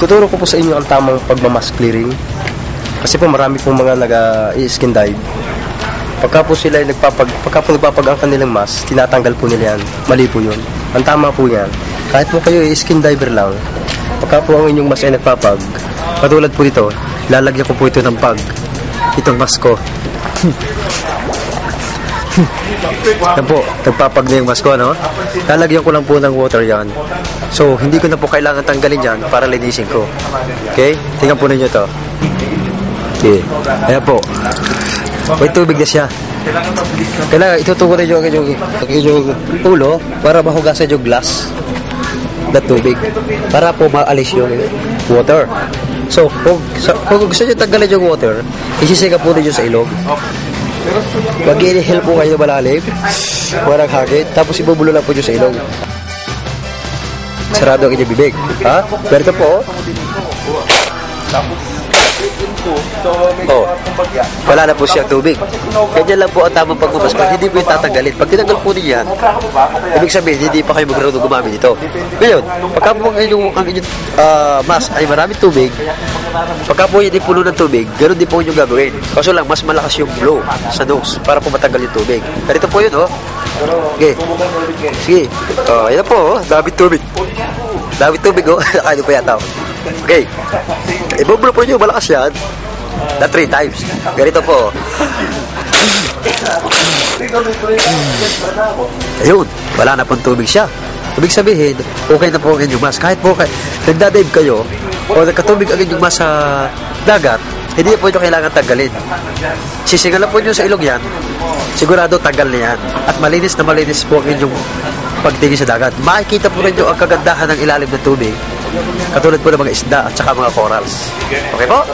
Tuturo ko po sa inyo ang tamang pagmamask clearing. Kasi po marami pong mga nag-i-skin dive. Pagka po nagpapag ang kanilang mask, tinatanggal po nila yan. Mali po yun. Ang tama po yan, kahit po kayo skin diver lang, pagka po ang inyong mask ay nagpapag, katulad po dito, lalagyan ko po ito ng pag. Itong mask ko. Yan po, nagpapag na yung mask ko, no? Lalagyan ko lang po ng water yan. So, hindi ko na po kailangan tanggalin yan para linisin ko. Okay? Tingnan po ninyo to. Okay. Ayan po. May tubig na siya. Kailangan itutuko na yung ulo para mahugasan yung glass na tubig. Para po maalis yung water. So, kung gusto nyo tanggalin yung water, isisiga po ninyo sa ilog. Mag-inhale po kayo malalim. Walang hagit. Tapos ibubulo lang po nyo sa ilog. Sarado ang inyong bibig. Ha? Pero ito po. Oh, wala na po siyang tubig. Ganyan lang po ang tamang pagmamask. Hindi po yung tatanggalin. Pag tinanggal po niya, ibig sabihin, hindi pa kayo magkaroon ng gumamit ito. Ngayon, pagka po ang inyong mask ay maraming tubig, pagka po hindi puno ng tubig, ganoon din po yung gagawin. Kaso lang, mas malakas yung blow sa nose para po matanggal yung tubig. Ganito po yun, oh. Okay. Sige. Yan po, oh. Daming tubig. Daming tubig, oh. Nakain po yata, oh. Okay. Ibubulo po nyo, malakas yan. Na 3 times. Ganito po. Ayun, wala na pong tubig siya. Ibig sabihin, okay na po ang inyong mask. Kahit po nagdadive kayo, o nagkatubig ang inyong mask sa dagat, hindi po nyo kailangan tanggalin. Sisingalan po nyo sa ilog yan, sigurado tanggal na yan. At malinis na malinis po ang inyong pagtingin sa dagat. Makikita po rin nyo ang kagandahan ng ilalim ng tubig. Katulad po ng mga isda at saka mga corals. Okay po?